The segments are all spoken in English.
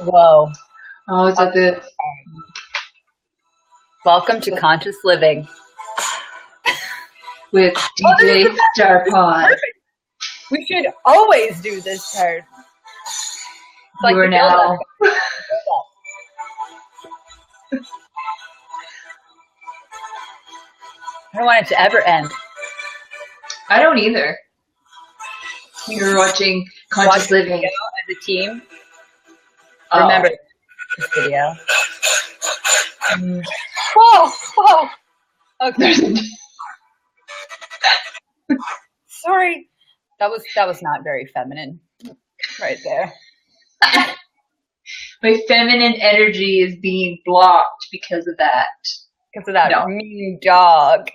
Whoa. Oh, it's a good. Welcome to Conscious Living with DJ Starpod. We should always do this part. You are now. I don't want it to ever end. I don't either. You're watching Conscious Living as a team. Remember this video. Whoa. Okay. Sorry. That was not very feminine right there. My feminine energy is being blocked because of that. Because of that mean dog.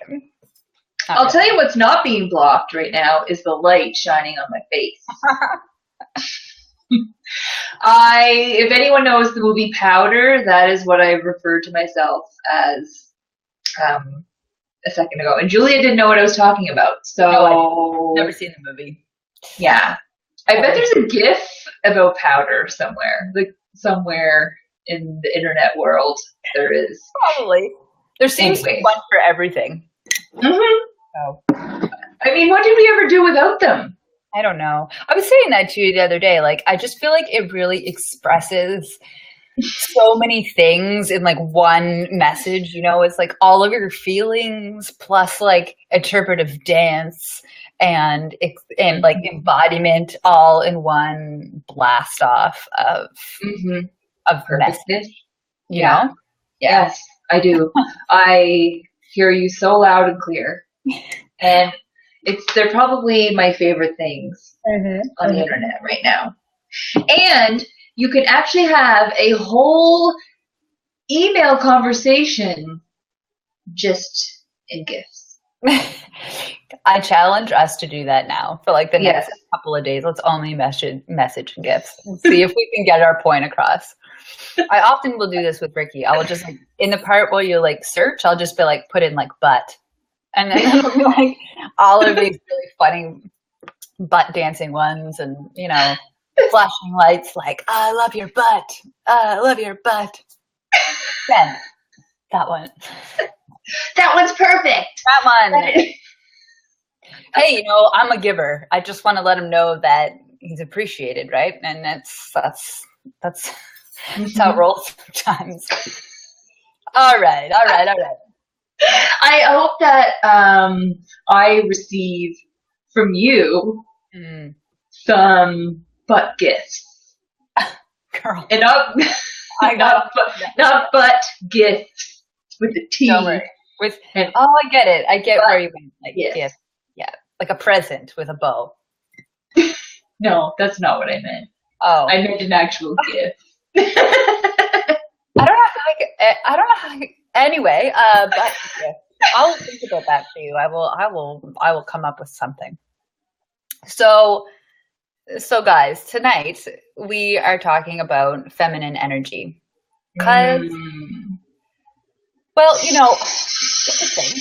I'll tell you what's not being blocked right now is the light shining on my face. If anyone knows the movie Powder, that is what I referred to myself as a second ago. And Julia didn't know what I was talking about. So no, I've never seen the movie. Yeah. I bet there's a GIF about powder somewhere. Like somewhere in the internet world there is. Probably. There seems to be one for everything. Mm-hmm. So. I mean, what did we ever do without them? I don't know. I was saying that to you the other day. Like, I just feel like it really expresses so many things in like one message. You know, it's like all of your feelings plus like interpretive dance and like embodiment all in one blast off of message. You know? Yes, I do. I hear you so loud and clear. And they're probably my favorite things on the internet right now. And you can actually have a whole email conversation just in GIFs. I challenge us to do that now for like the next couple of days. Let's only message in GIFs and see if we can get our point across. I often will do this with Ricky. I will just like in the part where you like search, I'll just be like put in like butt. And then it'll be like all of these really funny butt dancing ones and, you know, flashing lights like, I love your butt. I love your butt. Then that one. That one's perfect. That one. Hey, you know, I'm a giver. I just want to let him know that he's appreciated, right? And that's how it rolls sometimes. All right. I hope that I receive from you some butt gifts. Girl. And not butt gifts with the T. Don't worry. I get it. I get where you went. Like gift. Yeah. Like a present with a bow. No, that's not what I meant. Oh. I meant an actual gift. I don't know how anyway, but I'll think about that for you. I will come up with something. So guys, tonight we are talking about feminine energy. Cause well, you know, it's a thing.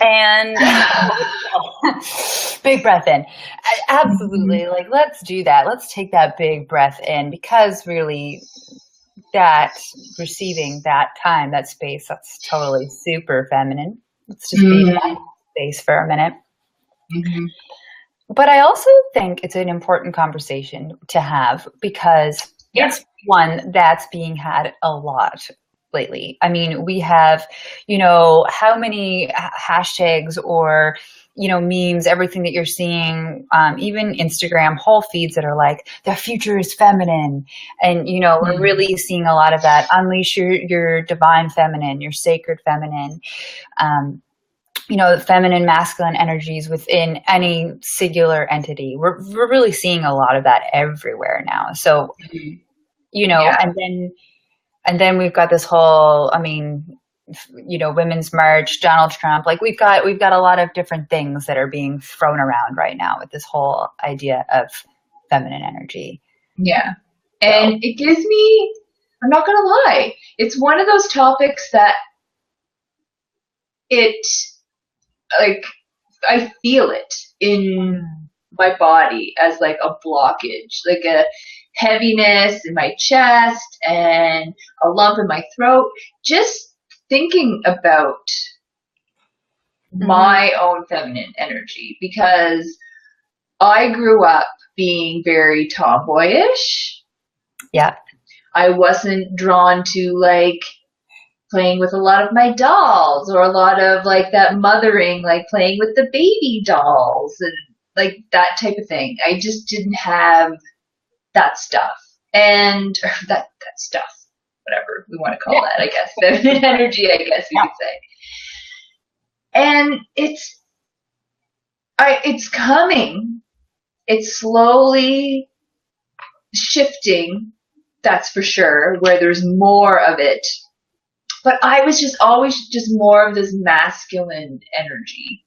And big breath in. Absolutely. Like, let's do that. Let's take that big breath in because really that receiving that time, that space, that's totally super feminine. Let's just be in that space for a minute. But I also think it's an important conversation to have because it's one that's being had a lot lately. I mean, we have, you know, how many hashtags or, you know, memes, everything that you're seeing, even Instagram whole feeds that are like, the future is feminine. And, you know, we're really seeing a lot of that. Unleash your divine feminine, your sacred feminine, you know, feminine, masculine energies within any singular entity. We're really seeing a lot of that everywhere now. So, you know, and then we've got this whole, I mean, you know, Women's March, Donald Trump, like we've got a lot of different things that are being thrown around right now with this whole idea of feminine energy. Yeah. And it gives me, I'm not going to lie, it's one of those topics that I feel it in my body as like a blockage, like a heaviness in my chest and a lump in my throat. Just thinking about my own feminine energy, because I grew up being very tomboyish. Yeah. I wasn't drawn to like playing with a lot of my dolls or a lot of like that mothering, like playing with the baby dolls and like that type of thing. I just didn't have that stuff. And that stuff, whatever we want to call that, I guess. Feminine energy, I guess you could say. And it's coming. It's slowly shifting, that's for sure, where there's more of it. But I was just always just more of this masculine energy.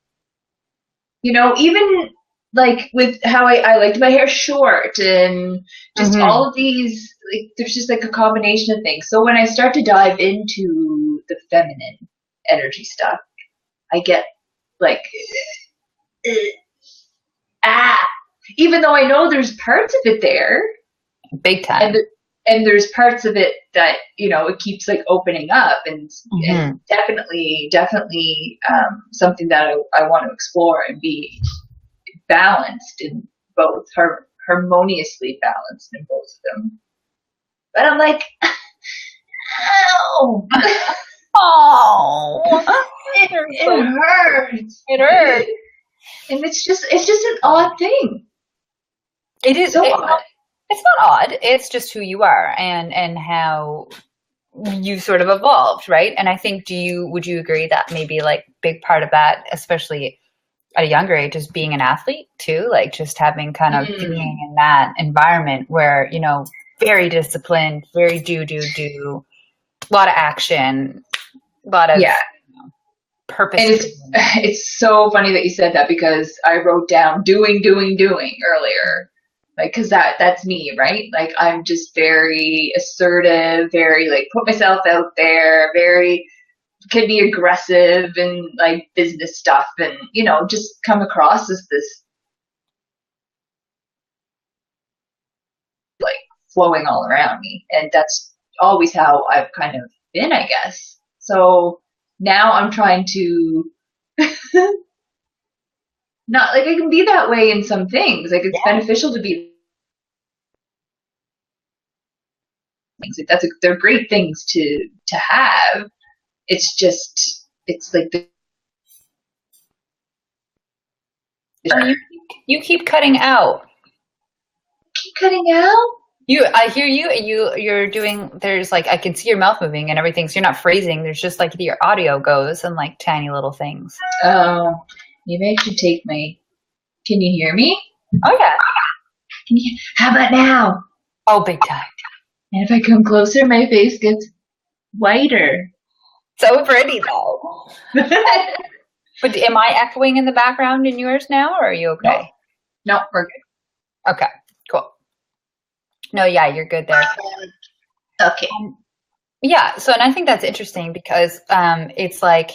You know, even like with how I liked my hair short and just all of these, like, there's just like a combination of things. So when I start to dive into the feminine energy stuff, I get like, even though I know there's parts of it there. Big time. And there's parts of it that, you know, it keeps like opening up and definitely something that I want to explore and be balanced in both, harmoniously balanced in both of them. But I'm like, ow! Oh, it hurts. It hurts. And it's just an odd thing. It is so odd. It's not odd. It's just who you are and how you sort of evolved, right? And I think, would you agree that maybe like big part of that, especially at a younger age, is being an athlete too, like just having kind of being in that environment where, you know, very disciplined, very do, a lot of action, a lot of purpose. And it's so funny that you said that, because I wrote down doing earlier. Like, cause that's me, right? Like, I'm just very assertive, very like put myself out there, can be aggressive and like business stuff, and, you know, just come across as this like flowing all around me. And that's always how I've kind of been, I guess. So now I'm trying to not like I can be that way in some things. Like, it's beneficial to be. They're great things to have. It's just, it's like you keep cutting out. Keep cutting out. I hear you, and you're doing. There's like, I can see your mouth moving and everything. So you're not phrasing. There's just like your audio goes and like tiny little things. Oh, maybe I should take my. Can you hear me? Oh yeah. How about now? Oh, big time. And if I come closer, my face gets whiter. So pretty though. But am I echoing in the background in yours now, or are you okay? No, we're good. Okay, cool. No, yeah, you're good there. Okay. Yeah, so, and I think that's interesting because it's like,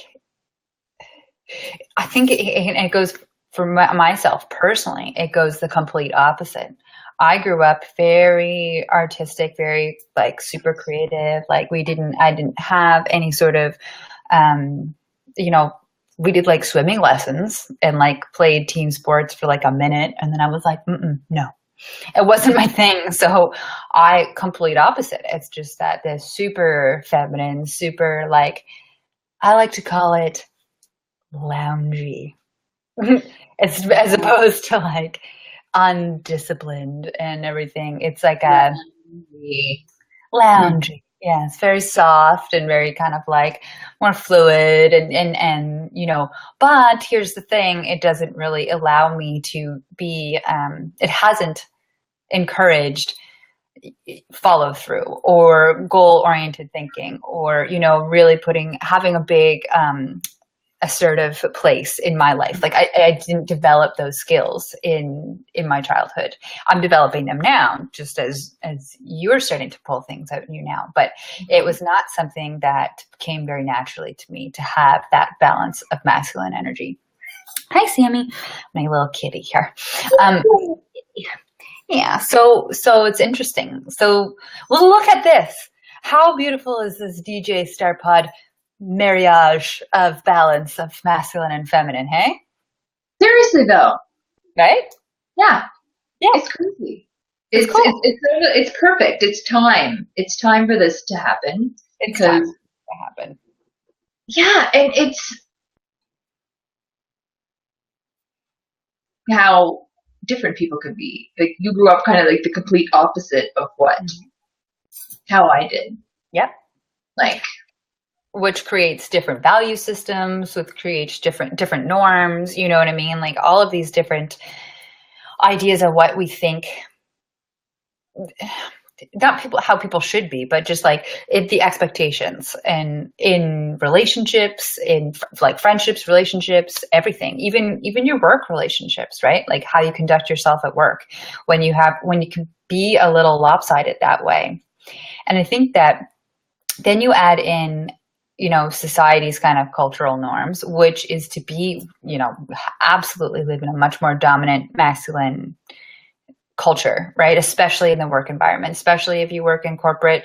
I think it goes for myself personally, it goes the complete opposite. I grew up very artistic, very like super creative. Like I didn't have any sort of, you know, we did like swimming lessons and like played team sports for like a minute. And then I was like, no, it wasn't my thing. So complete opposite. It's just that the super feminine, super like, I like to call it loungy. As opposed to like undisciplined and everything. It's like a loungy. Yeah, it's very soft and very kind of like more fluid and you know, but here's the thing, it doesn't really allow me to be it hasn't encouraged follow through or goal oriented thinking, or, you know, really having a big assertive place in my life. Like I didn't develop those skills in my childhood. I'm developing them now, just as you're starting to pull things out in you now. But it was not something that came very naturally to me to have that balance of masculine energy. Hi, Sammy, my little kitty here. Um, yeah, so it's interesting. So, well, look at this. How beautiful is this DJ Star Pod marriage of balance of masculine and feminine? Hey, Seriously though, right? yeah, Yeah, it's crazy. it's cool. It's perfect. It's time. It's time for this to happen It's because time to happen. yeah, and it's how different people could be. Like you grew up kind of like the complete opposite of what how I did. Yep. Like Which creates different value systems, which creates different norms. You know what I mean? Like all of these different ideas of what we think, not people how people should be, but just like the expectations and in relationships, in like friendships, relationships, everything, even your work relationships, right? Like how you conduct yourself at work when you can be a little lopsided that way. And I think that then you add in, society's kind of cultural norms, which is to be, absolutely live in a much more dominant masculine culture, right? Especially in the work environment, especially if you work in corporate,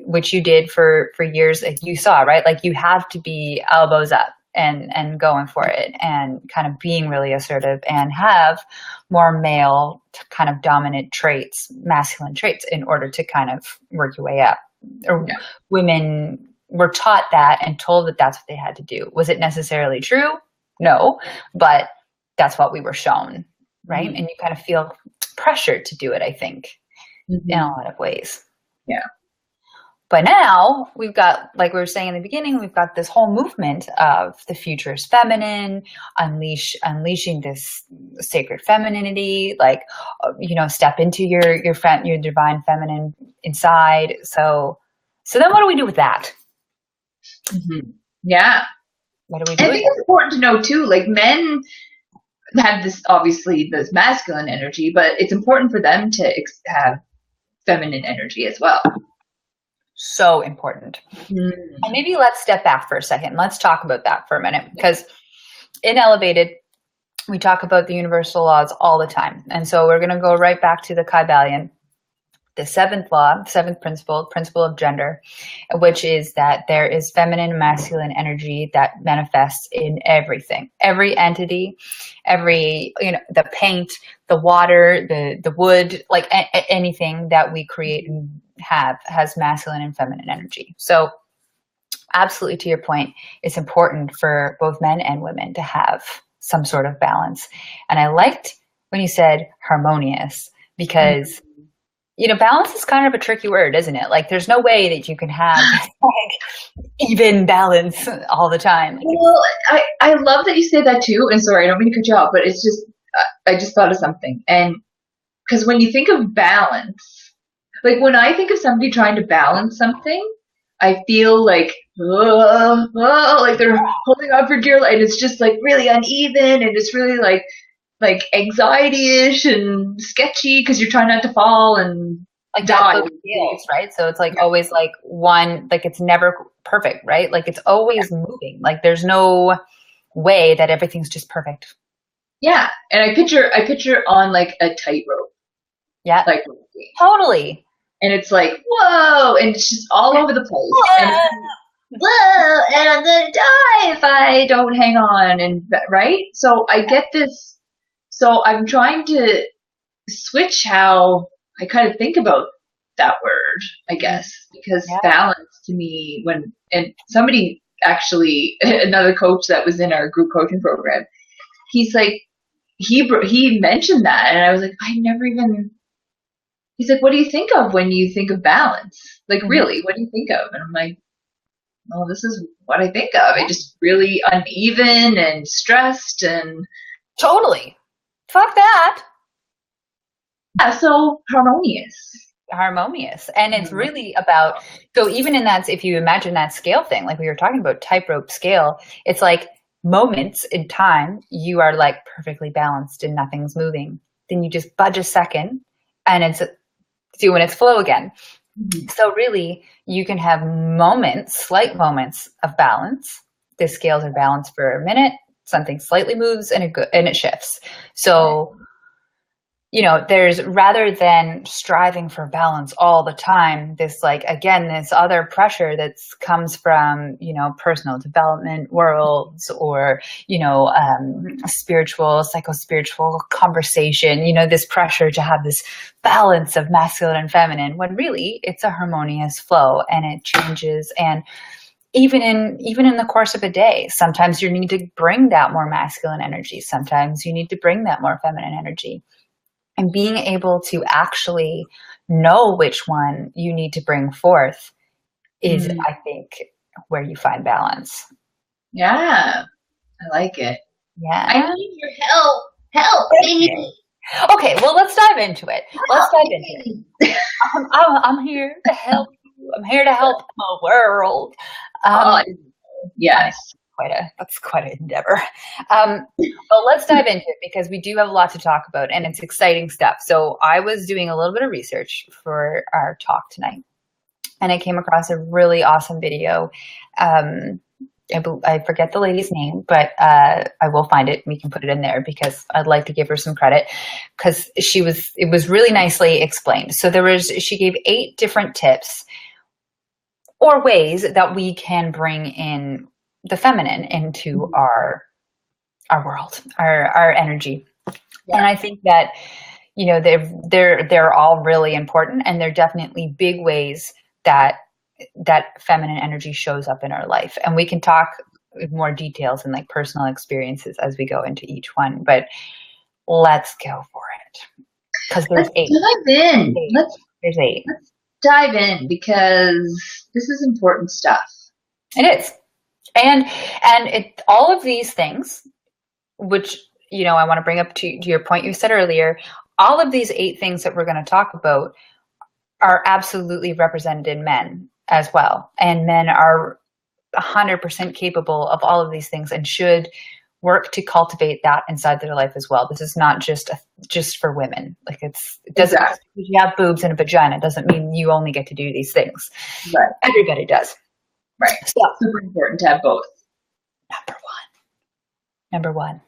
which you did for years. Like you saw, right? Like you have to be elbows up and going for it and kind of being really assertive and have more male kind of dominant traits, masculine traits in order to kind of work your way up. Or yeah. Women were taught that and told that that's what they had to do. Was it necessarily true? No, but that's what we were shown, right? And you kind of feel pressured to do it, I think, in a lot of ways. Yeah. But now we've got, like we were saying in the beginning, we've got this whole movement of the future is feminine, unleashing this sacred femininity, like, step into your divine feminine inside. So then what do we do with that? Mm-hmm. Yeah. What do we do? I think it's important to know too, like men have this masculine energy, but it's important for them to have feminine energy as well. So important. And maybe let's step back for a second. Let's talk about that for a minute, because in Elevated, we talk about the universal laws all the time. And so we're going to go right back to the Kybalion, the seventh law, seventh principle of gender, which is that there is feminine and masculine energy that manifests in everything, every entity, every, the paint, the water, the wood, like anything that we create and have has masculine and feminine energy. So absolutely, to your point, it's important for both men and women to have some sort of balance. And I liked when you said harmonious, because balance is kind of a tricky word, isn't it? Like there's no way that you can have like even balance all the time. Well, I love that you say that too. And sorry, I don't mean to cut you off, but it's just, I just thought of something. And because when you think of balance, like when I think of somebody trying to balance something, I feel like, like they're holding on for dear life. And it's just like really uneven. And it's really like anxiety-ish and sketchy because you're trying not to fall and like die. Scales, right? So it's like always like one, like it's never perfect, right? Like it's always moving. Like there's no way that everything's just perfect. Yeah, and I picture on like a tightrope. Yeah, like totally. And it's like whoa, and it's just all over the place. And whoa, and I'm gonna die if I don't hang on. And right, so I get this. So I'm trying to switch how I kind of think about that word, I guess, because balance to me, and somebody actually, another coach that was in our group coaching program, he's like, he mentioned that, and I was like, I never even, he's like, what do you think of when you think of balance? Like, really, what do you think of? And I'm like, well, this is what I think of. It just really uneven and stressed and. Totally. Fuck that. Yeah, so harmonious. And it's really about, so even in that, if you imagine that scale thing, like we were talking about tightrope scale, it's like moments in time, you are like perfectly balanced and nothing's moving. Then you just budge a second and it's doing its flow again. So really you can have moments, slight moments of balance. The scales are balanced for a minute, something slightly moves and it shifts. So, you know, there's, rather than striving for balance all the time, this, like, again, this other pressure that comes from, you know, personal development worlds, or, you know, spiritual, psycho-spiritual conversation, you know, this pressure to have this balance of masculine and feminine, when really it's a harmonious flow, and it changes. And even in the course of a day, sometimes you need to bring that more masculine energy. Sometimes you need to bring that more feminine energy. And being able to actually know which one you need to bring forth is, I think, where you find balance. Yeah, I like it. Yeah. I need your help. Help me. Okay, well, let's dive into it. I'm here to help you. I'm here to help the world. Yes. That's quite an endeavor. But let's dive into it, because we do have a lot to talk about, and it's exciting stuff. So I was doing a little bit of research for our talk tonight, and I came across a really awesome video. I forget the lady's name, but I will find it. We can put it in there, because I'd like to give her some credit, because it was really nicely explained. So she gave 8 different tips or ways that we can bring in the feminine into our world, our energy. Yeah. And I think that, you know, they're all really important, and they're definitely big ways that feminine energy shows up in our life. And we can talk with more details and like personal experiences as we go into each one, but let's go for it. Because there's 8. Dive in. There's 8. Let's dive in, because this is important stuff. It is. And all of these things, which, you know, I want to bring up to your point you said earlier, all of these 8 things that we're going to talk about are absolutely represented in men as well. And men are 100% capable of all of these things, and should work to cultivate that inside their life as well. This is not just for women. Like, it doesn't, exactly. You have boobs and a vagina doesn't mean you only get to do these things. Right. Everybody does. Right. So super important to have both. Number one.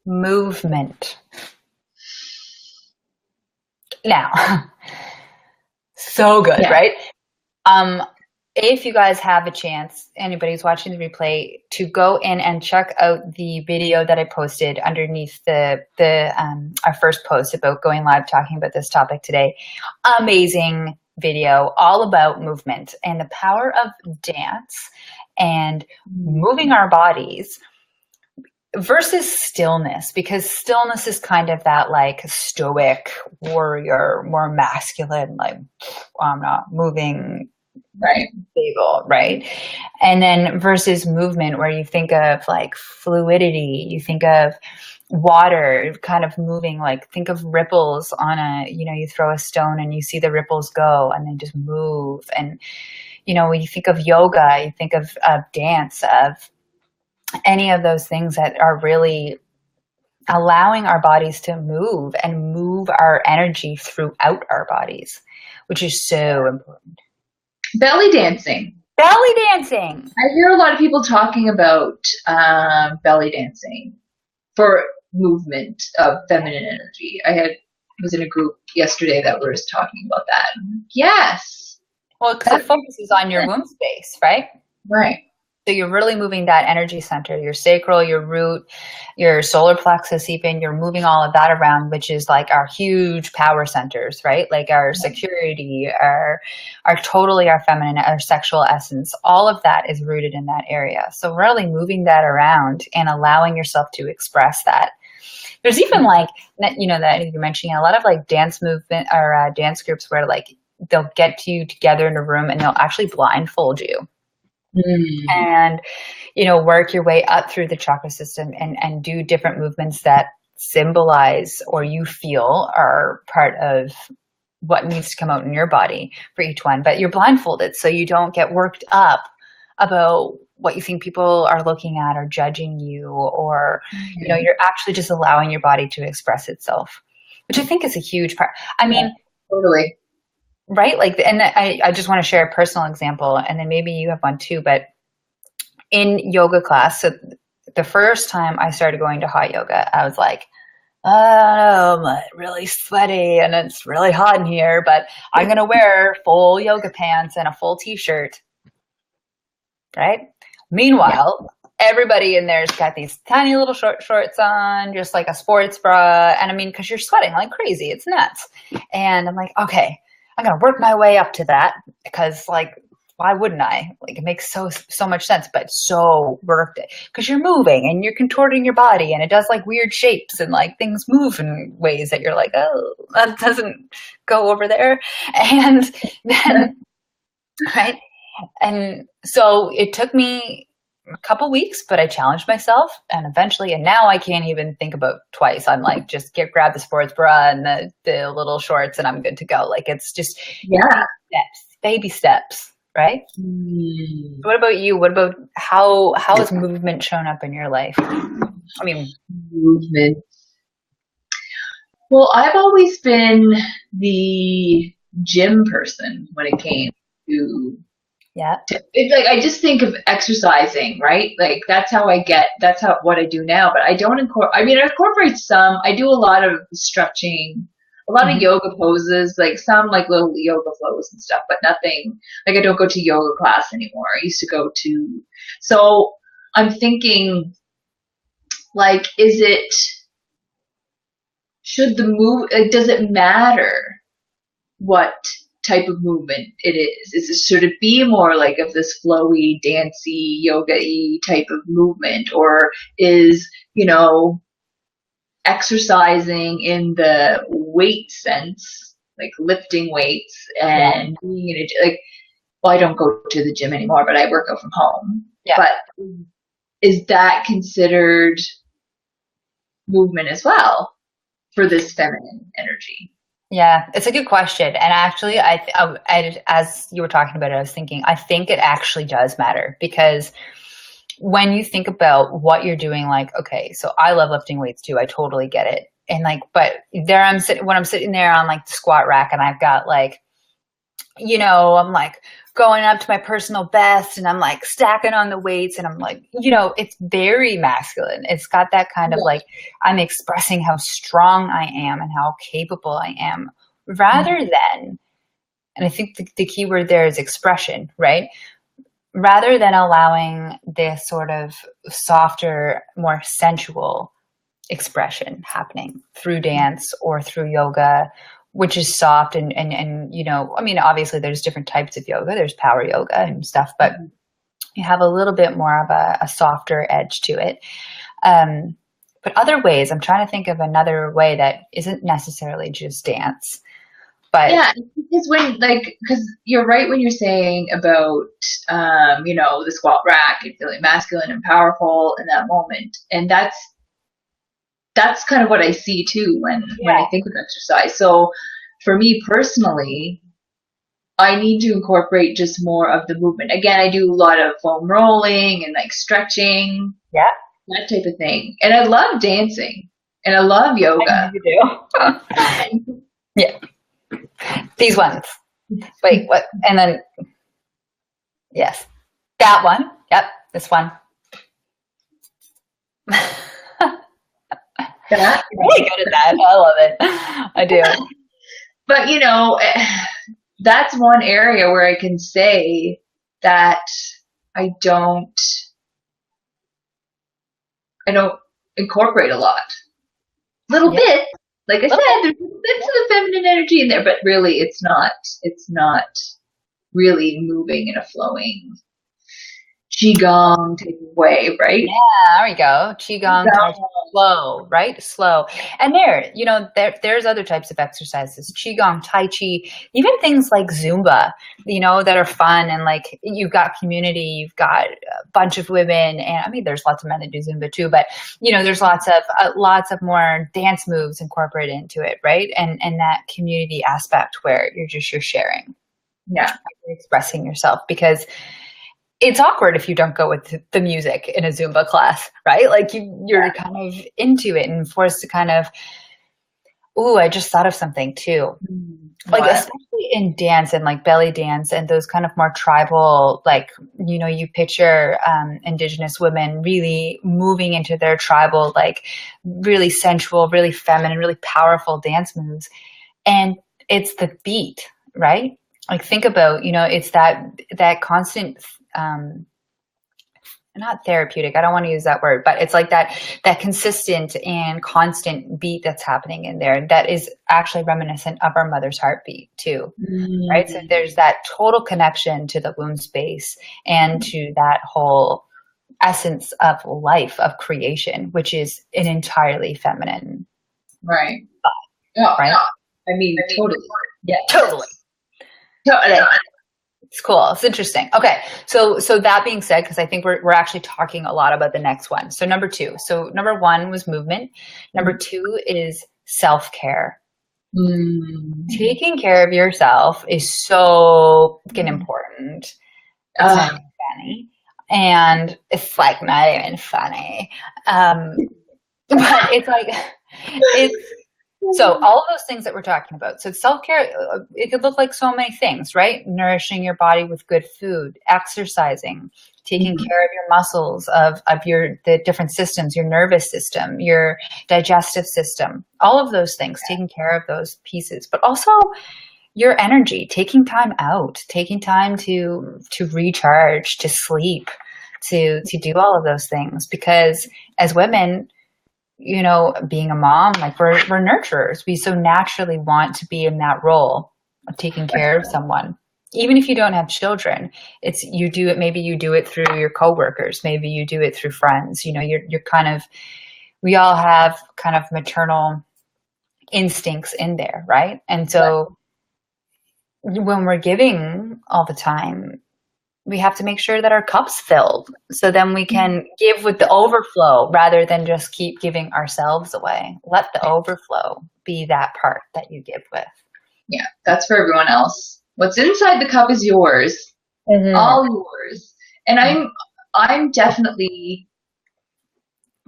Movement. Now, so good, yeah. Right? If you guys have a chance, anybody's watching the replay, to go in and check out the video that I posted underneath our first post about going live talking about this topic today. Amazing video, all about movement and the power of dance and moving our bodies versus stillness, because stillness is kind of that like stoic warrior, more masculine, like, I'm not moving, right, stable, right? And then versus movement, where you think of like fluidity, you think of water kind of moving, like think of ripples on you throw a stone and you see the ripples go and then just move. And, when you think of yoga, you think of dance, of any of those things that are really allowing our bodies to move and move our energy throughout our bodies, which is so important. Belly dancing. I hear a lot of people talking about belly dancing for movement of feminine energy. Was in a group yesterday that was talking about that. Yes. Well, because it focuses on your womb space, right? Right. So you're really moving that energy center, your sacral, your root, your solar plexus even, you're moving all of that around, which is like our huge power centers, right? Like our security, our totally our feminine, our sexual essence, all of that is rooted in that area. So really moving that around and allowing yourself to express that. There's even like, that you're mentioning a lot of like dance movement or dance groups where like they'll get you together in a room and they'll actually blindfold you. And, work your way up through the chakra system and do different movements that symbolize or you feel are part of what needs to come out in your body for each one. But you're blindfolded, so you don't get worked up about what you think people are looking at or judging you, or, you're actually just allowing your body to express itself, which I think is a huge part. I mean, totally. Right? Like, and I just want to share a personal example, and then maybe you have one too, but in yoga class, so the first time I started going to hot yoga, I was like, oh, I'm really sweaty and it's really hot in here, but I'm going to wear full yoga pants and a full t-shirt. Right? Meanwhile, everybody in there's got these tiny little shorts on, just like a sports bra. And I mean, because you're sweating like crazy. It's nuts. And I'm like, okay, I'm going to work my way up to that because, like, why wouldn't I? Like, it makes so much sense, but so worth it because you're moving and you're contorting your body and it does like weird shapes and like things move in ways that you're like, oh, that doesn't go over there. And then, right? And so it took me a couple weeks, but I challenged myself and eventually, and now I can't even think about twice. I'm like, just grab the sports bra and the little shorts and I'm good to go. Like, it's just baby steps. Right? Mm. What about you? What about how has movement shown up in your life? I mean, movement. Well, I've always been the gym person when it came to it's like I just think of exercising, right? Like that's what I do now, but I don't I incorporate some. I do a lot of stretching, a lot of yoga poses, like some like little yoga flows and stuff, but nothing, like I don't go to yoga class anymore. I used to go to, so I'm thinking like, does it matter what type of movement it is? Should it be more like of this flowy, dancey, yoga-y type of movement, or is, exercising in the weight sense, like lifting weights and being in it, I don't go to the gym anymore, but I work out from home. Yeah. But is that considered movement as well for this feminine energy? Yeah, it's a good question. And actually, I as you were talking about it, I was thinking, I think it actually does matter because when you think about what you're doing, like, okay, so I love lifting weights too. I totally get it. And like, but there when I'm sitting there on like the squat rack and I've got like, I'm like going up to my personal best and I'm like stacking on the weights and I'm like, it's very masculine. It's got that kind of like, I'm expressing how strong I am and how capable I am rather than, and I think the key word there is expression, right? Rather than allowing this sort of softer, more sensual expression happening through dance or through yoga, which is soft and obviously there's different types of yoga. There's power yoga and stuff, but you have a little bit more of a softer edge to it. But other ways, I'm trying to think of another way that isn't necessarily just dance. But yeah, because you're right when you're saying about, the squat rack and feeling masculine and powerful in that moment. And that's kind of what I see too when I think of exercise. So for me personally, I need to incorporate just more of the movement. Again, I do a lot of foam rolling and like stretching. Yeah. That type of thing. And I love dancing and I love yoga. You do. Yeah. These ones. Wait, what? And then, yes. That one. Yep. This one. You're really good at that. I love it. I do. But, that's one area where I can say that I don't incorporate a lot. Little bit. Like I said, there's a bit of the feminine energy in there, but really it's not really moving in a flowing Qigong type of way, right? Yeah, there we go. Qigong, slow, right? Slow. And there's other types of exercises. Qigong, Tai Chi, even things like Zumba, that are fun. And like, you've got community, you've got a bunch of women. And I mean, there's lots of men that do Zumba too, but there's lots of more dance moves incorporated into it, right? And that community aspect where you're sharing. Yeah. You're expressing yourself because it's awkward if you don't go with the music in a Zumba class, right? Like you're kind of into it and forced to kind of, I just thought of something too. Like especially in dance and like belly dance and those kind of more tribal, like, you picture indigenous women really moving into their tribal, like really sensual, really feminine, really powerful dance moves. And it's the beat, right? Like think about, it's that constant, not therapeutic, I don't want to use that word, but it's like that consistent and constant beat that's happening in there that is actually reminiscent of our mother's heartbeat too. Right? So there's that total connection to the womb space and to that whole essence of life, of creation, which is an entirely feminine. Right. Yeah. Right? I mean, totally. Yeah, totally. It's cool. It's interesting. Okay. So that being said, because I think we're actually talking a lot about the next one. So number 2. So number 1 was movement. Number 2 is self-care. Taking care of yourself is so fucking important. It's not even funny. And it's like not even funny. But it's like, so all of those things that we're talking about. So self-care, it could look like so many things, right? Nourishing your body with good food, exercising, taking care of your muscles, of the different systems, your nervous system, your digestive system, all of those things, taking care of those pieces, but also your energy, taking time out, taking time to recharge, to sleep, to do all of those things. Because as women, being a mom, like we're nurturers. We so naturally want to be in that role of taking care of someone. Even if you don't have children, maybe you do it through your coworkers. Maybe you do it through friends. You're kind of, we all have kind of maternal instincts in there. Right. And so when we're giving all the time, we have to make sure that our cup's filled so then we can give with the overflow rather than just keep giving ourselves away. Let the overflow be that part that you give with. Yeah, that's for everyone else. What's inside the cup is yours, all yours. And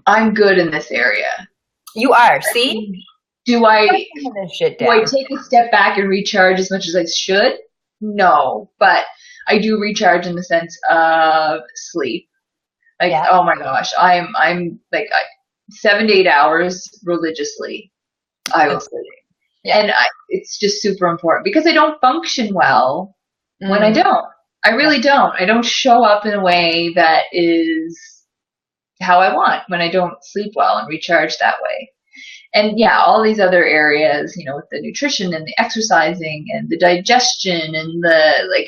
I'm good in this area. You are, see? Do I take a step back and recharge as much as I should? No, but I do recharge in the sense of sleep. Like, oh my gosh, I'm like 7 to 8 hours religiously. I will sleep. Yeah. And it's just super important because I don't function well when I don't. I really don't. I don't show up in a way that is how I want when I don't sleep well and recharge that way. And yeah, all these other areas, with the nutrition and the exercising and the digestion and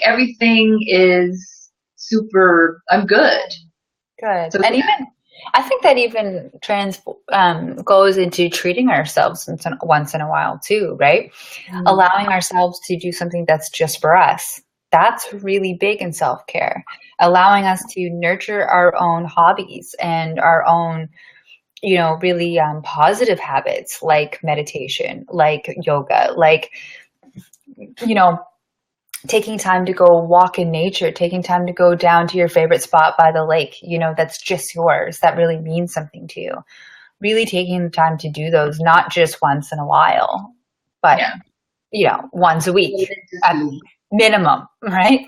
everything is super, I'm good. Good. So, and I think that even goes into treating ourselves once in a while too, right? Allowing ourselves to do something that's just for us. That's really big in self-care. Allowing us to nurture our own hobbies and our own really positive habits like meditation, like yoga, like, taking time to go walk in nature, taking time to go down to your favorite spot by the lake, that's just yours. That really means something to you. Really taking the time to do those, not just once in a while, but, once a week at minimum, right?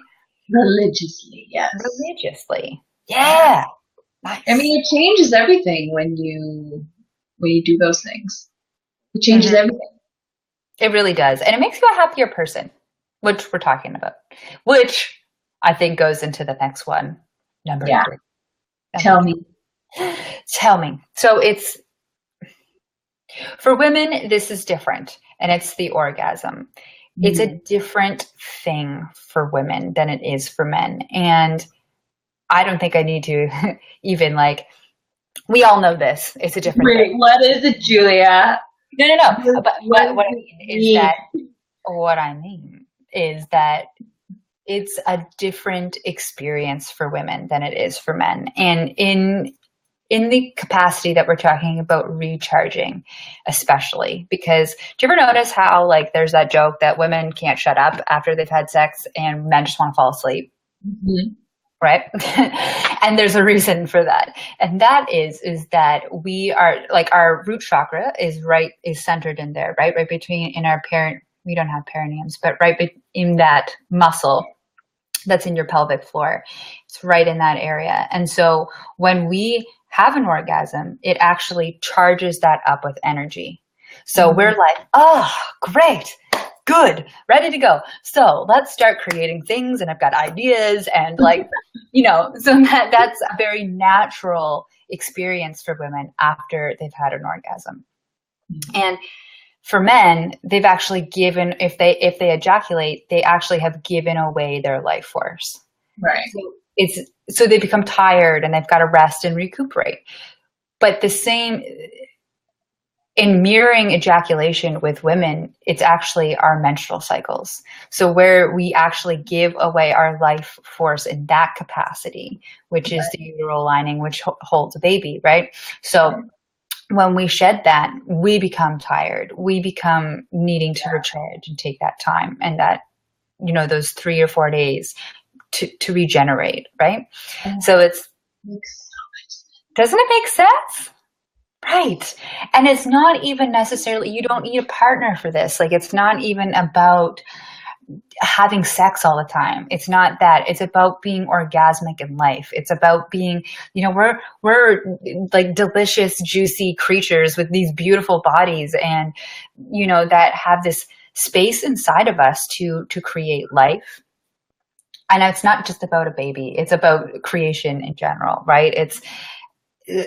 Religiously, yes. Religiously. Yeah. Nice. I mean, it changes everything when you do those things. It changes everything. It really does. And it makes you a happier person, which we're talking about, which I think goes into the next one. Number 3. Tell me. So it's, for women, this is different, and it's the orgasm. It's a different thing for women than it is for men. And I don't think I need to even we all know this. It's a different thing. Wait, what is it, Julia? No. But what I mean is that it's a different experience for women than it is for men. And in the capacity that we're talking about recharging, especially, because do you ever notice how there's that joke that women can't shut up after they've had sex and men just want to fall asleep? Right? And there's a reason for that. And that is that we are our root chakra is centered in there, right? Right between in our We don't have perineums, but in that muscle that's in your pelvic floor, it's right in that area. And so when we have an orgasm, it actually charges that up with energy. So we're like, oh, great, good, ready to go. So let's start creating things. And I've got ideas and like, so that's a very natural experience for women after they've had an orgasm. And for men, they've actually given, if they ejaculate, they actually have given away their life force. Right. So they become tired and they've got to rest and recuperate. But the same in mirroring ejaculation with women, it's actually our menstrual cycles. So where we actually give away our life force in that capacity, which is the uteral lining, which holds a baby, right? So when we shed that, we become tired. We become needing to recharge and take that time and that, those 3 or 4 days to regenerate, right? So doesn't it make sense? Right. And it's not even necessarily, you don't need a partner for this. Like, it's not even about having sex all the time. It's not that. It's about being orgasmic in life. It's about being, we're like delicious, juicy creatures with these beautiful bodies and, that have this space inside of us to create life. And it's not just about a baby. It's about creation in general, right?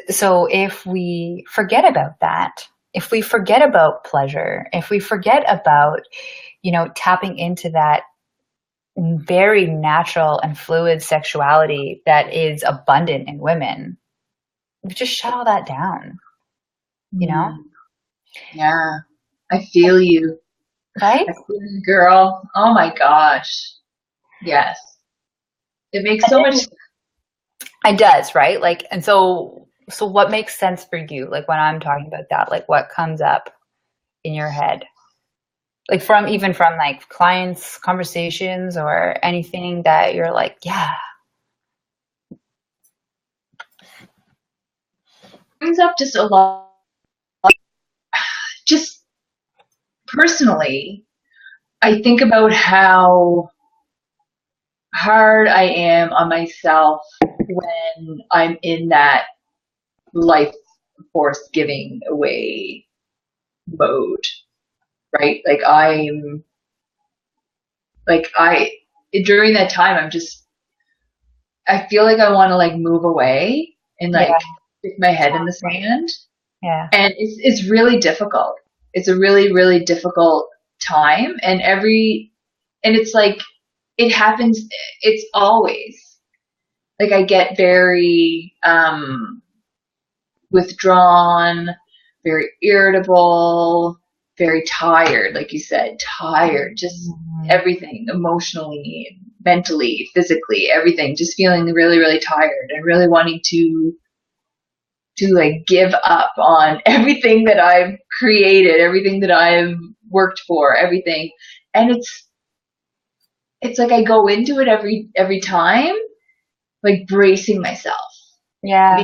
So if we forget about that, if we forget about pleasure, if we forget about, tapping into that very natural and fluid sexuality that is abundant in women, we just shut all that down, Yeah. I feel you. Right? I feel you, girl. Oh my gosh. Yes. It makes so much sense. It does, right? Like, and so what makes sense for you? Like when I'm talking about that, like what comes up in your head? Like from like clients' conversations or anything that you're like, yeah. Brings up just a lot, just personally, I think about how hard I am on myself when I'm in that life force giving away mode, right? During that time, I feel like I want to like move away and like stick my head in the sand. Yeah. And it's really difficult. It's a really, really difficult time. And it's like, it happens, it's always like I get very, withdrawn, very irritable, very tired, like you said, just everything emotionally, mentally, physically, everything, just feeling really, really tired and really wanting to like give up on everything that I've created, everything that I've worked for, everything. And it's like I go into it every time, like bracing myself. Yeah.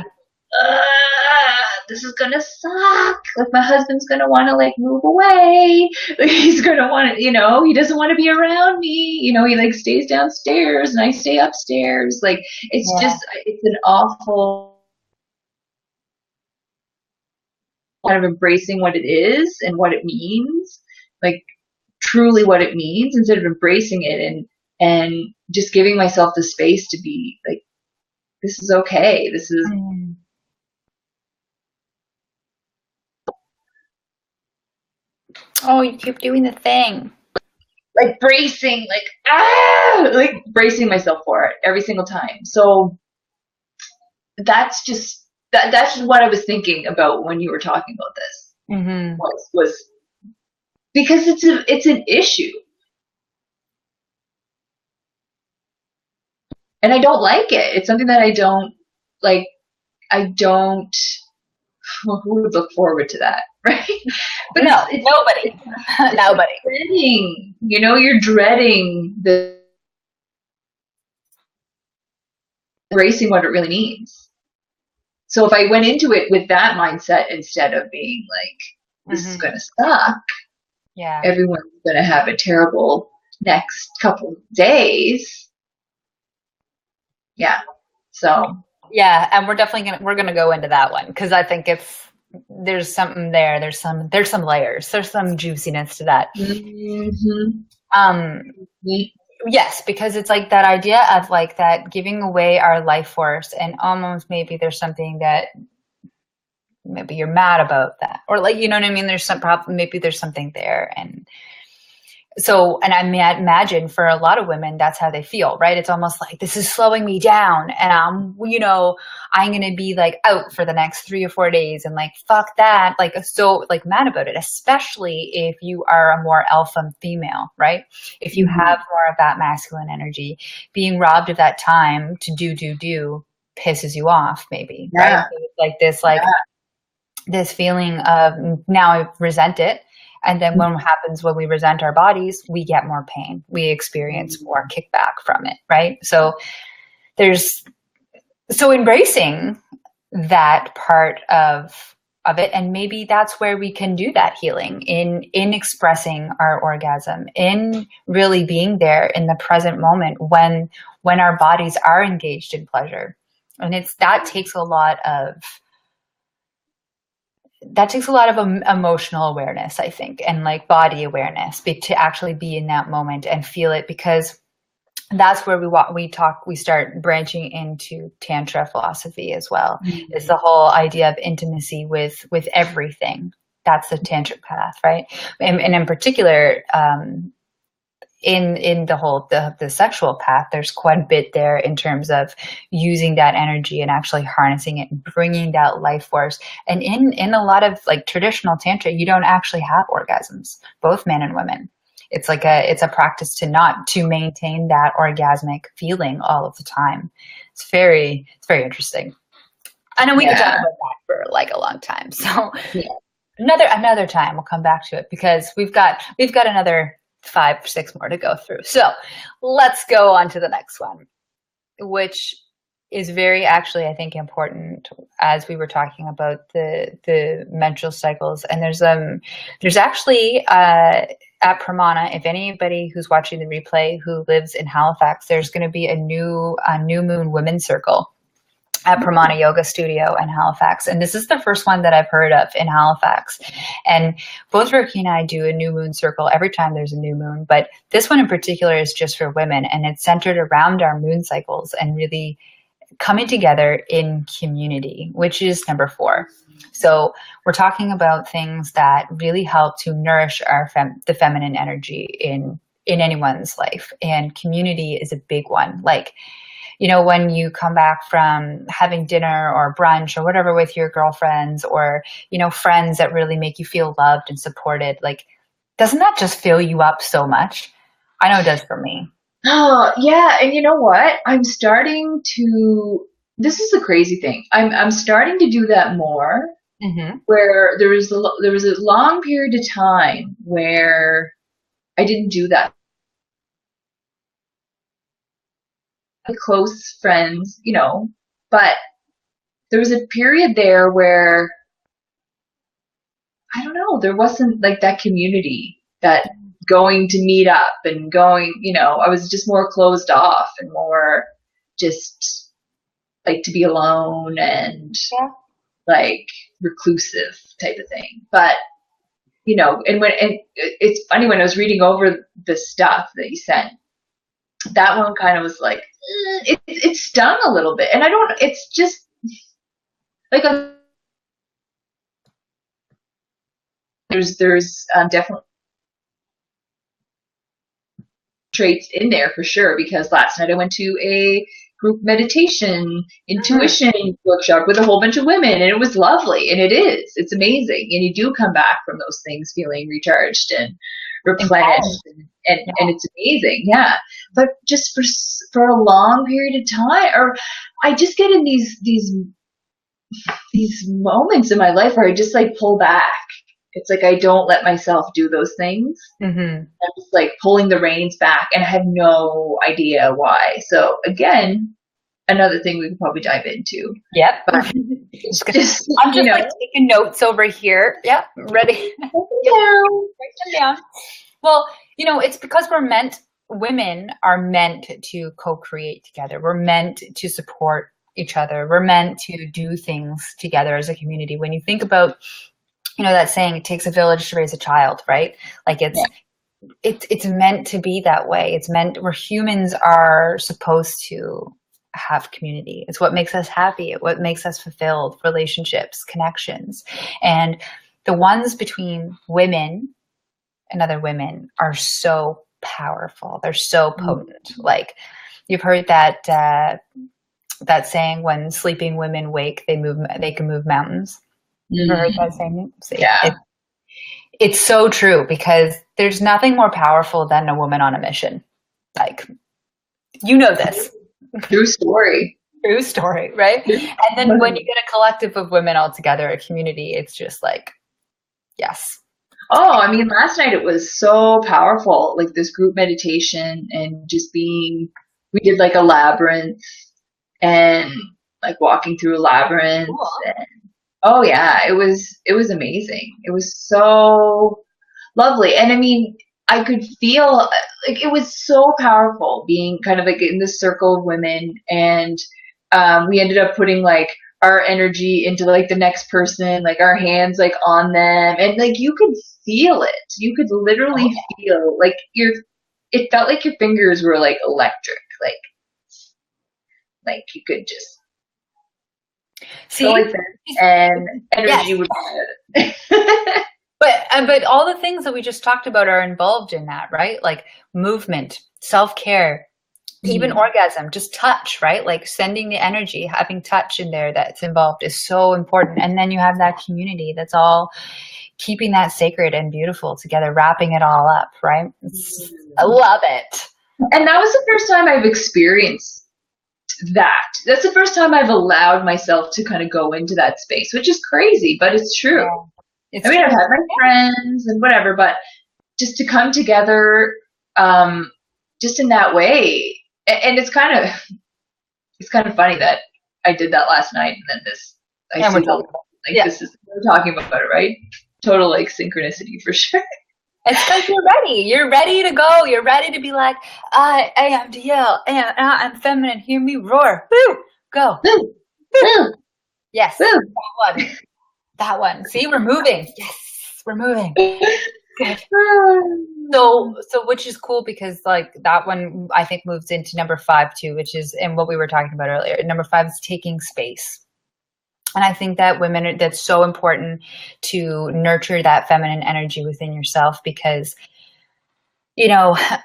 This is gonna suck. Like my husband's gonna want to like move away. Like he's gonna want to, he doesn't want to be around me. He like stays downstairs and I stay upstairs. Like it's an awful kind of embracing what it is and what it means, like truly what it means, instead of embracing it and just giving myself the space to be like, this is okay. This is. Oh, you keep doing the thing. Like bracing, like bracing myself for it every single time. So that's just what I was thinking about when you were talking about this. Was because it's an issue, and I don't like it. It's something that I don't like. Who would look forward to that, right? But no, nobody. Nobody. Dreading, you're dreading the embracing what it really means. So if I went into it with that mindset instead of being like, this is going to suck, Yeah. everyone's going to have a terrible next couple of days. Yeah. So. Yeah, and we're gonna go into that one because I think there's something there. There's some layers. There's some juiciness to that. Mm-hmm. Um, yes, because it's like that idea of like that giving away our life force, and almost maybe there's something that maybe you're mad about that, or like, you know what I mean? There's some problem. Maybe there's something there, and so, and I imagine for a lot of women, that's how they feel, right? It's almost like this is slowing me down, and I'm going to be like out for the next 3 or 4 days, and like, fuck that. Like, so like mad about it, especially if you are a more alpha female, right? If you have more of that masculine energy, being robbed of that time to do pisses you off, maybe, right? So it's like this, this feeling of now I resent it. And then what happens when we resent our bodies, we get more pain. We experience more kickback from it, right? So embracing that part of it, and maybe that's where we can do that healing in expressing our orgasm, in really being there in the present moment when our bodies are engaged in pleasure. And that takes a lot of emotional awareness, I think, and like body awareness to actually be in that moment and feel it, because that's where we start branching into Tantra philosophy as well. It's the whole idea of intimacy with everything. That's the Tantric path, right? And in particular, in the whole the sexual path, there's quite a bit there in terms of using that energy and actually harnessing it and bringing that life force. And in a lot of like traditional tantra, you don't actually have orgasms, both men and women. It's like it's a practice to maintain that orgasmic feeling all of the time. It's very interesting. I know we could talk about that for like a long time. So another time we'll come back to it, because we've got another 5 or 6 more to go through. So let's go on to the next one, which is very actually, I think, important as we were talking about the menstrual cycles. And there's actually at Pramana, if anybody who's watching the replay who lives in Halifax, there's going to be a new moon women's circle at Pramana Yoga Studio in Halifax. And this is the first one that I've heard of in Halifax. And both Ricky and I do a new moon circle every time there's a new moon. But this one in particular is just for women. And it's centered around our moon cycles and really coming together in community, which is number 4. So we're talking about things that really help to nourish the feminine energy in anyone's life. And community is a big one. Like, when you come back from having dinner or brunch or whatever with your girlfriends, or, friends that really make you feel loved and supported, like, doesn't that just fill you up so much? I know it does for me. Oh, yeah. And you know what? This is the crazy thing. I'm starting to do that more, where there was a long period of time where I didn't do that. Close friends, but there was a period there where, I don't know, there wasn't like that community, that going to meet up and going, I was just more closed off and more just like to be alone and like reclusive type of thing. But, and it's funny, when I was reading over the stuff that you sent, that one kind of was like, it stung a little bit. And it's just like there's definitely traits in there for sure, because last night I went to a group meditation intuition workshop with a whole bunch of women, and it was lovely, and it's amazing, and you do come back from those things feeling recharged and replenished, and it's amazing. But just for a long period of time, or I just get in these moments in my life where I just like pull back. It's like I don't let myself do those things. I'm just like pulling the reins back, and I have no idea why. So again, another thing we could probably dive into. Yep. But It's just, I'm just like taking notes over here. Yep, ready. Yep. Write them down. Well, it's because women are meant to co-create together. We're meant to support each other. We're meant to do things together as a community. When you think about, that saying, it takes a village to raise a child, right? Like it's meant to be that way. It's meant where humans are supposed to have community. It's what makes us happy. It's what makes us fulfilled, relationships, connections. And the ones between women and other women are so powerful. They're so potent. Like you've heard that saying, when sleeping women wake, they can move mountains. You've heard that saying? Yeah. It's so true, because there's nothing more powerful than a woman on a mission. Like, this. True story. True story, right? And then when you get a collective of women all together, a community, it's just like, yes. Oh, I mean, last night it was so powerful, like this group meditation and just we did like a labyrinth and like walking through a labyrinth. Cool. And, oh yeah, it was amazing. It was so lovely. And I mean, I could feel like it was so powerful being kind of like in this circle of women. And we ended up putting like our energy into like the next person, like our hands like on them, and like you could feel it. You could literally feel like it felt like your fingers were like electric, like you could just see go like this, and energy would be good. But all the things that we just talked about are involved in that, right? Like movement, self-care, even orgasm, just touch, right? Like sending the energy, having touch in there that's involved is so important. And then you have that community that's all keeping that sacred and beautiful together, wrapping it all up, right? I love it. And that was the first time I've experienced that. That's the first time I've allowed myself to kind of go into that space, which is crazy, but it's true. Yeah. I've had my friends and whatever, but just to come together, just in that way. And it's kind of funny that I did that last night, and then we're talking about it, right? Total like synchronicity for sure. It's because you're ready. You're ready to go. You're ready to be like, I am Deelle, and I'm feminine. Hear me roar. Woo! Go. Woo! Woo! Yes. Woo! That one. See, we're moving. Yes, we're moving. Good. So which is cool, because like that one I think moves into number 5 too, which is, and what we were talking about earlier. Number 5 is taking space. And I think that that's so important to nurture that feminine energy within yourself, because,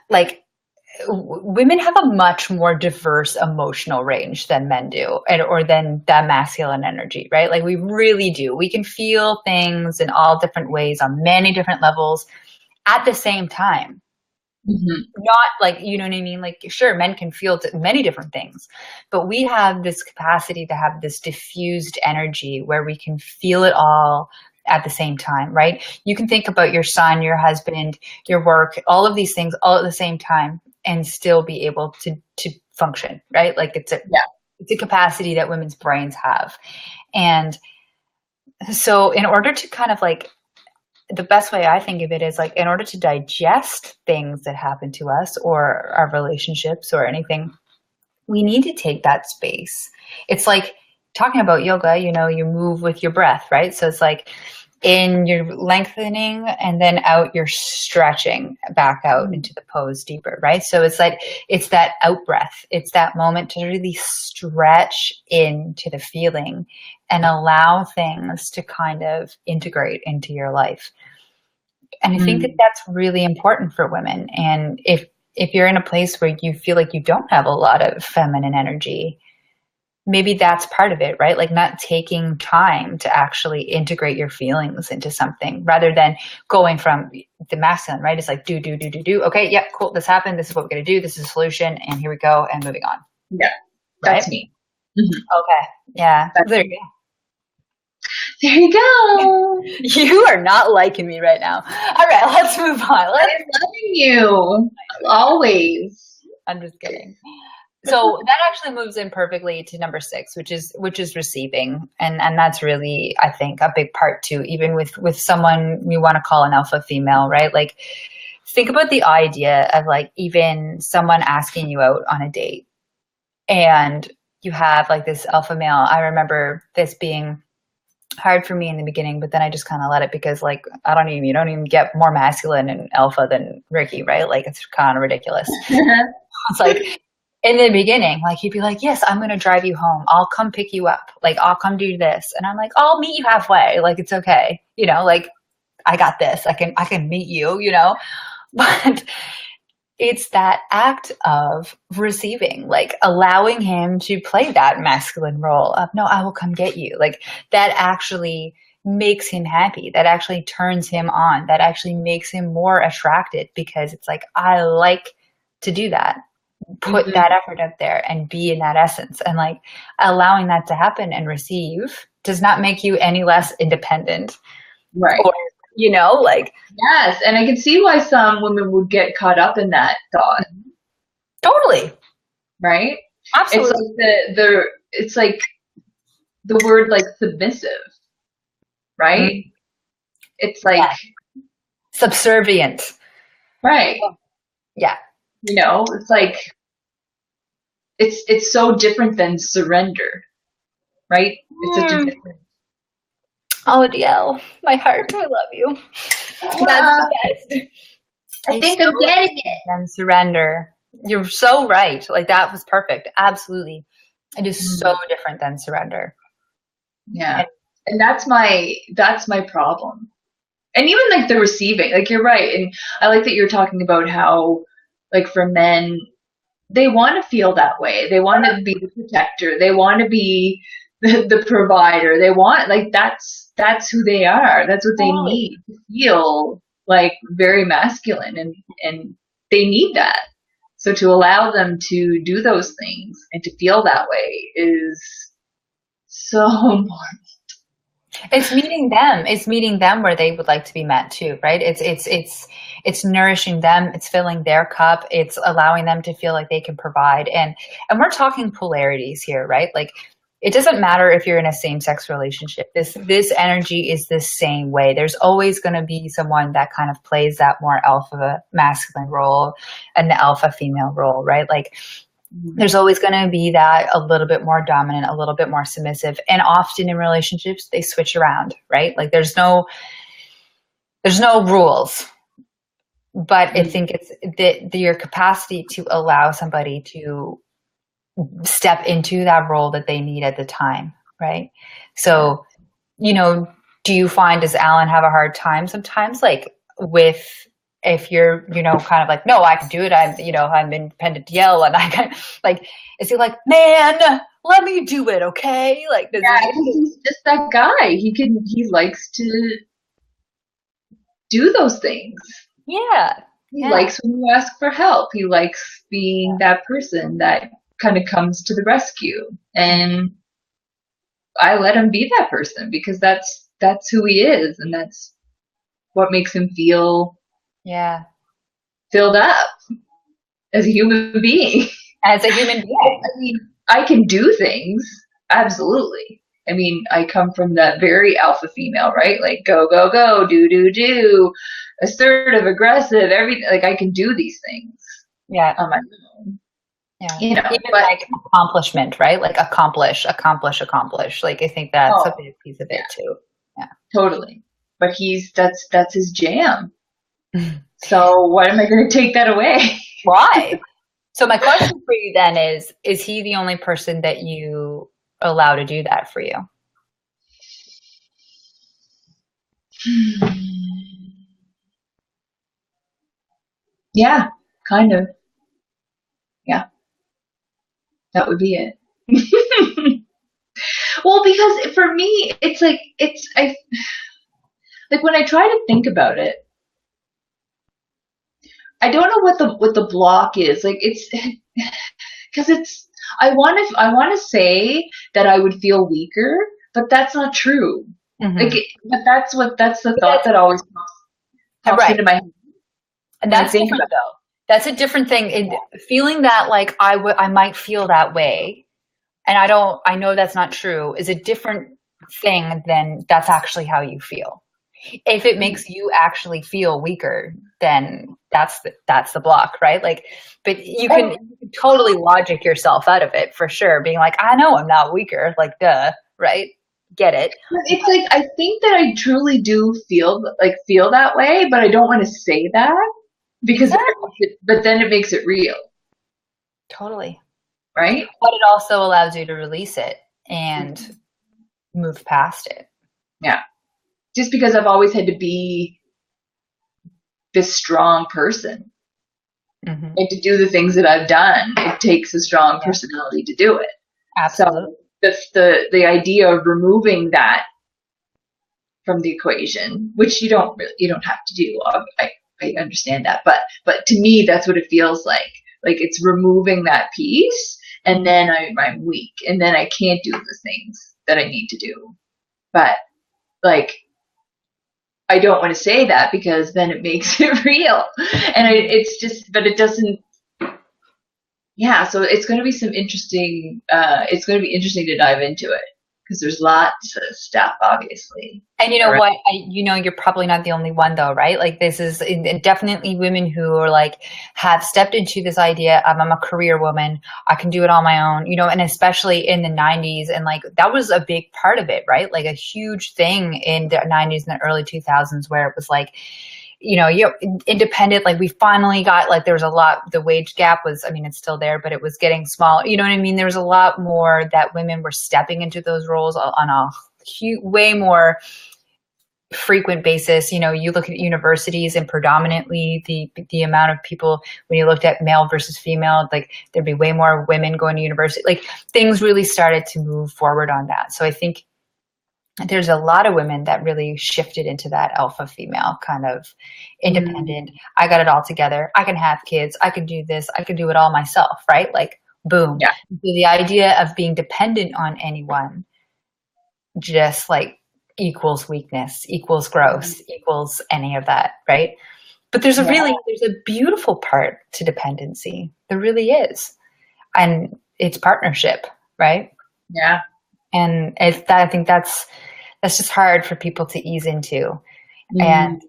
like women have a much more diverse emotional range than men do, or than that masculine energy, right? Like we really do. We can feel things in all different ways on many different levels at the same time. Not like, you know what I mean? Like, sure, men can feel many different things, but we have this capacity to have this diffused energy where we can feel it all at the same time, right? You can think about your son, your husband, your work, all of these things all at the same time and still be able to function, right? Like it's a capacity that women's brains have. And so in order to kind of like, the best way I think of it is like, in order to digest things that happen to us or our relationships or anything, we need to take that space. It's like talking about yoga, you move with your breath, right? So it's like in, you're lengthening, and then out, you're stretching back out into the pose deeper, right? So it's like, it's that out breath. It's that moment to really stretch into the feeling and allow things to kind of integrate into your life. And I think that that's really important for women. And if you're in a place where you feel like you don't have a lot of feminine energy, maybe that's part of it, right? Like not taking time to actually integrate your feelings into something, rather than going from the masculine, right? It's like do. Okay, yeah, cool. This happened. This is what we're going to do. This is a solution. And here we go. And moving on. Yeah. That's right? Me. Okay. Yeah. There you go. There you go. You are not liking me right now. All right, let's move on. I'm loving you. Always. I'm just kidding. So that actually moves in perfectly to number 6, which is receiving. And that's really, I think, a big part too, even with someone you want to call an alpha female, right? Like, think about the idea of like even someone asking you out on a date and you have like this alpha male. I remember this being hard for me in the beginning, but then I just kind of let it, because like, you don't even get more masculine and alpha than Ricky, right? Like, it's kind of ridiculous. It's like, in the beginning, like, he'd be like, yes, I'm going to drive you home. I'll come pick you up. Like, I'll come do this. And I'm like, I'll meet you halfway. Like, it's okay. Like, I got this. I can meet you, but it's that act of receiving, like allowing him to play that masculine role of, no, I will come get you. Like, that actually makes him happy. That actually turns him on. That actually makes him more attracted, because it's like, I like to do that. Put that effort out there and be in that essence. And like, allowing that to happen and receive does not make you any less independent. Right. Or, like. Yes. And I can see why some women would get caught up in that thought. Totally. Right? Absolutely. It's like the word like submissive. Right? Mm-hmm. It's like subservient. Right. Yeah. It's like, it's so different than surrender, right? It's such a different. Oh, Deelle, my heart, I love you. That's the best. I think I'm getting it. And surrender. You're so right. Like, that was perfect. Absolutely. It is so different than surrender. Yeah. And that's my problem. And even like the receiving, like, you're right. And I like that you're talking about how, like, for men, they want to feel that way. They want to be the protector. They want to be the provider. They want, like, that's who they are. That's what they need to feel like very masculine, and they need that. So to allow them to do those things and to feel that way is so important. It's meeting them. It's meeting them where they would like to be met too, right? It's nourishing them. It's filling their cup. It's allowing them to feel like they can provide. And we're talking polarities here, right? Like, it doesn't matter if you're in a same-sex relationship. This energy is the same way. There's always going to be someone that kind of plays that more alpha masculine role and the alpha female role, right? Like, there's always going to be that a little bit more dominant, a little bit more submissive. And often in relationships, they switch around, right? Like, there's no rules. But I think it's your capacity to allow somebody to step into that role that they need at the time, right? So, do you find, does Alan have a hard time sometimes, like, with, if you're, kind of like, no, I can do it. I'm independent Deelle, and I can, like, is he like, man, let me do it, okay? Like, he's just that guy. He likes to do those things. Yeah. He likes when you ask for help. He likes being that person that kind of comes to the rescue. And I let him be that person, because that's who he is, and that's what makes him feel filled up as a human being. As a human being. I mean, I can do things, absolutely. I mean, I come from that very alpha female, right? Like, go, go, go, do, assertive, aggressive, everything. Like, I can do these things on my own. Yeah. Even but, like, accomplishment, right? Like, accomplish. Like, I think that's a big piece of it too. Yeah. Totally. But that's his jam. So why am I going to take that away? Why? So my question for you then is he the only person that you allow to do that for you? Yeah, kind of. Yeah. That would be it. Well, because for me, it's like, like, when I try to think about it, I don't know what the block is. Like, it's because I want to say that I would feel weaker, but that's not true. Mm-hmm. Like, but that's the thought that always pops into my head. And that's different though. That's a different thing. Feeling that like I might feel that way, and I know that's not true, is a different thing than that's actually how you feel. If it makes you actually feel weaker, then that's the block, right? Like, but you can totally logic yourself out of it for sure, being like, I know I'm not weaker, like, duh, right? Get it. It's like, I think that I truly do feel that way, but I don't want to say that because, but then it makes it real. Totally. Right? But it also allows you to release it and move past it. Yeah. Just because I've always had to be this strong person and to do the things that I've done, it takes a strong personality to do it. Absolutely. So the idea of removing that from the equation, which you don't have to do. I understand that, but to me, that's what it feels like. Like it's removing that piece, and then I'm weak, and then I can't do the things that I need to do. But like, I don't want to say that because then it makes it real, and it's just, but it doesn't. Yeah, so it's going to be some interesting. It's going to be interesting to dive into it because there's lots of stuff, obviously. And you know what? You're probably not the only one, though, right? Like this is definitely women who are like have stepped into this idea of I'm a career woman. I can do it on my own, and especially in the 90s, and like that was a big part of it, right? Like a huge thing in the 90s and the early 2000s where it was like, you're independent, like we finally got, like there was a lot, the wage gap was, I mean, it's still there, but it was getting small. You know what I mean? There was a lot more that women were stepping into those roles on a way more frequent basis. You look at universities and predominantly the amount of people, when you looked at male versus female, like there'd be way more women going to university. Like things really started to move forward on that. So I think there's a lot of women that really shifted into that alpha female kind of independent. I got it all together. I can have kids. I can do this. I can do it all myself, right? Like, boom. Yeah. So the idea of being dependent on anyone just like equals weakness, equals growth, equals any of that, right? But there's there's a beautiful part to dependency. There really is. And it's partnership, right? Yeah. And I think that's just hard for people to ease into. And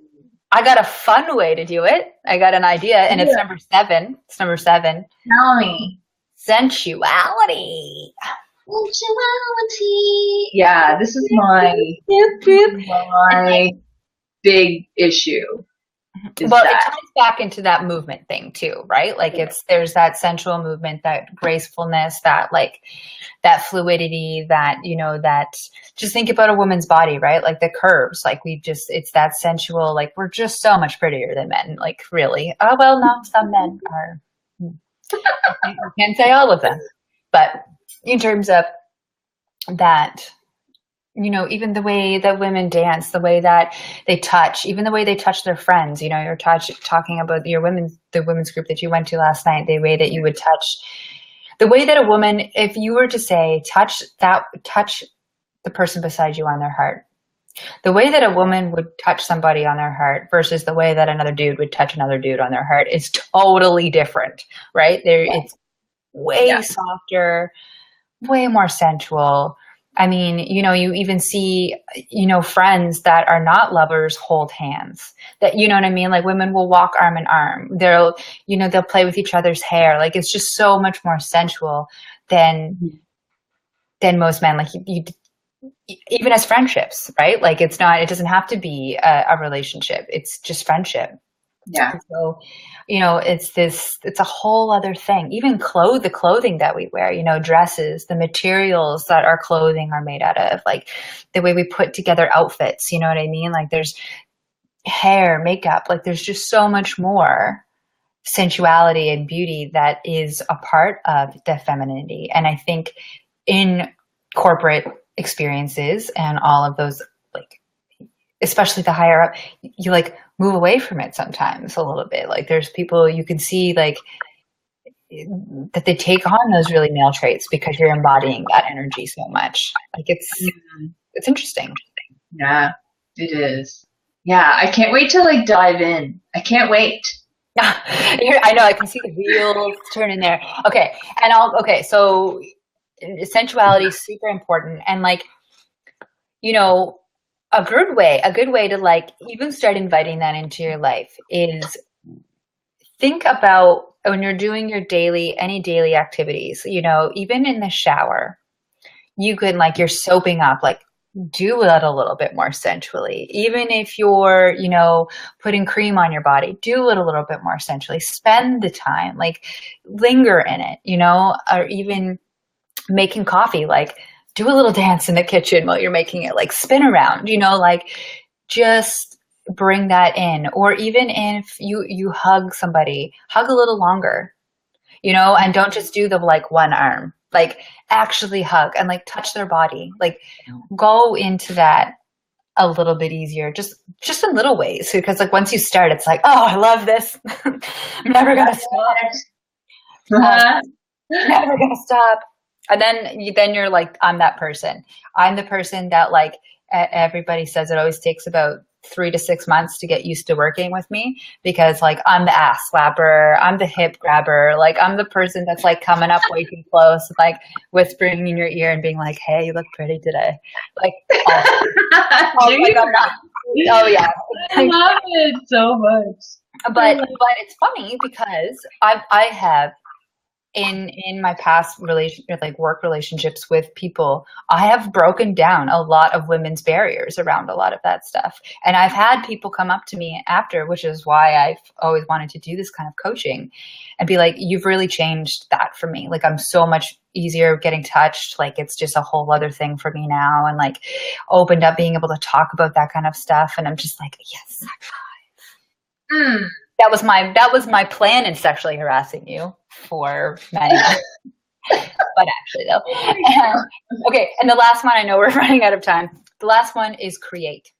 I got a fun way to do it. I got an idea, and it's number 7. It's number 7. Tell me. Sensuality. Yeah, this is my big issue. Well, it ties back into that movement thing too, right? Like there's that sensual movement, that gracefulness, that like that fluidity, that, that just think about a woman's body, right? Like the curves, like it's that sensual, like we're just so much prettier than men, like really. Oh, well, no, some men are, I can't say all of them, but in terms of that, even the way that women dance, the way that they touch, even the way they touch their friends, you're talking about the women's group that you went to last night, the way that you would touch, the way that a woman, if you were to say, touch the person beside you on their heart, the way that a woman would touch somebody on their heart versus the way that another dude would touch another dude on their heart is totally different, right? It's way softer, way more sensual. I mean, you even see, friends that are not lovers hold hands, that, you know what I mean? Like women will walk arm in arm. They'll play with each other's hair. Like it's just so much more sensual than most men. Like you even as friendships, right? Like it doesn't have to be a relationship. It's just friendship. Yeah. So, it's a whole other thing. Even the clothing that we wear, dresses, the materials that our clothing are made out of, like the way we put together outfits, you know what I mean? Like there's hair, makeup, like there's just so much more sensuality and beauty that is a part of the femininity. And I think in corporate experiences and all of those, like, especially the higher up, you like move away from it sometimes a little bit. Like there's people you can see like that they take on those really male traits because you're embodying that energy so much. Like it's interesting. Yeah, it is. Yeah, I can't wait to like dive in. I can't wait. I know, I can see the wheels turning there. Okay. So sensuality is super important. And like, you know, a good way to like even start inviting that into your life is think about when you're doing your any daily activities, even in the shower, you can like, you're soaping up, like do it a little bit more sensually. Even if you're, putting cream on your body, do it a little bit more sensually. Spend the time, like linger in it, or even making coffee, like do a little dance in the kitchen while you're making it, like spin around, like just bring that in. Or even if you hug somebody, hug a little longer, and don't just do the like one arm, like actually hug and like touch their body, like go into that a little bit easier, just in little ways. Because like once you start, it's like, oh, I love this. I'm never gonna stop. Never gonna stop. And then you're like, I'm that person. I'm the person that like everybody says it always takes about 3 to 6 months to get used to working with me, because like I'm the ass slapper, I'm the hip grabber, like I'm the person that's like coming up way too close, like whispering in your ear and being like, hey, you look pretty today. Like, oh, like oh yeah. I love it so much. But it's funny because I have in my past work relationships with people, I have broken down a lot of women's barriers around a lot of that stuff. And I've had people come up to me after, which is why I've always wanted to do this kind of coaching, and be like, you've really changed that for me. Like I'm so much easier getting touched. Like it's just a whole other thing for me now. And like opened up being able to talk about that kind of stuff. And I'm just like, yes, that was my plan in sexually harassing you for many months. But actually though. Okay, and the last one, I know we're running out of time. The last one is create.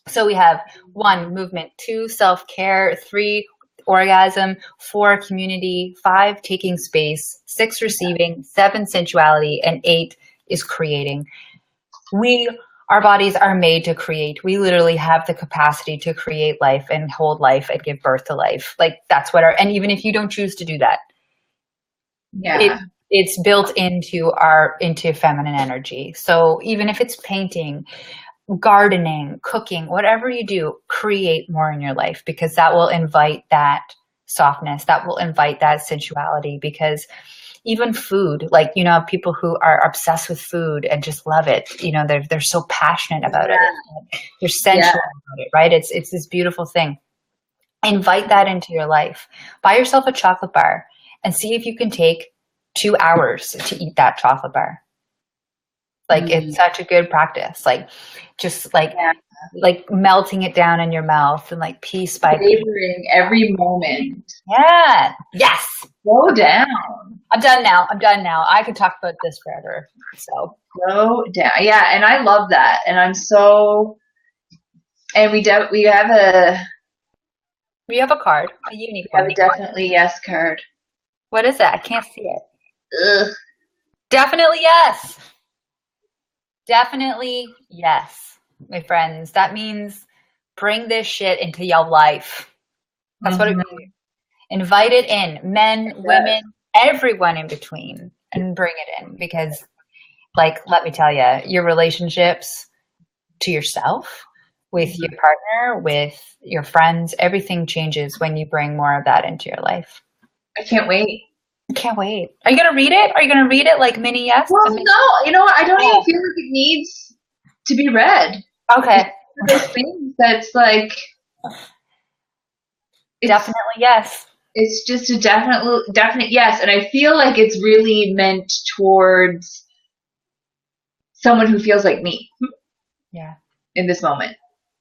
So we have 1, movement, 2, self-care, 3, orgasm, 4, community, 5, taking space, 6, receiving, 7, sensuality, and 8 is creating. Our bodies are made to create. We literally have the capacity to create life and hold life and give birth to life. Like that's and even if you don't choose to do that, it's built into feminine energy. So even if it's painting, gardening, cooking, whatever you do, create more in your life, because that will invite that softness, that will invite that sensuality. Because even food, like, people who are obsessed with food and just love it, they're so passionate about it. They're sensual about it, right? It's this beautiful thing. Invite that into your life. Buy yourself a chocolate bar and see if you can take 2 hours to eat that chocolate bar. Like it's such a good practice. Like just like melting it down in your mouth and like piece by piece. Savoring every moment. Yeah. Yes. Slow down. I'm done now. I could talk about this forever. So slow down. Yeah, and I love that. And I'm so. And we have a card, a unique one. We have a definitely yes card. What is that? I can't see it. Ugh. Definitely yes. Definitely yes, my friends. That means bring this shit into your life. That's what it means. Invite it in. Men, women, everyone in between, and bring it in. Because, like, let me tell you, your relationships to yourself, with your partner, with your friends, everything changes when you bring more of that into your life. I can't wait. I can't wait. Are you going to read it? Are you going to read it like mini yes? Well, no. You know what? I don't even feel like it needs to be read. Okay. Those things that's like... Definitely yes. It's just a definite yes. And I feel like it's really meant towards someone who feels like me. Yeah. In this moment.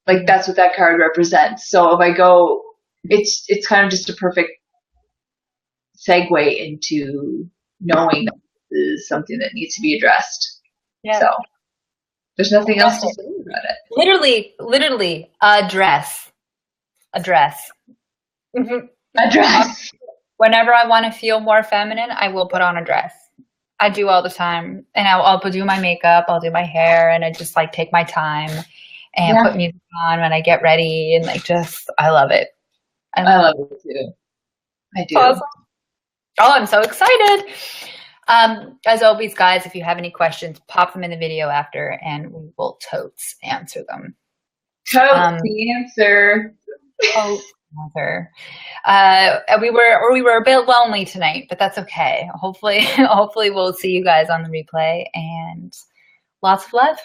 Like that's what that card represents. So if I go, it's kind of just a perfect segue into knowing that this is something that needs to be addressed. Yeah. So there's nothing else to say about it. Literally, address. Mm-hmm. A dress. Whenever I want to feel more feminine, I will put on a dress. I do all the time. And I'll do my makeup, I'll do my hair, and I just like take my time and put music on when I get ready, and like just, I love it. I love it too. I do. Awesome. Oh, I'm so excited. As always, guys, if you have any questions, pop them in the video after and we will totes answer them. Totes the answer. Totes answer. We were a bit lonely tonight, but that's okay. Hopefully we'll see you guys on the replay, and lots of love.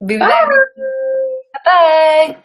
Be back. Bye.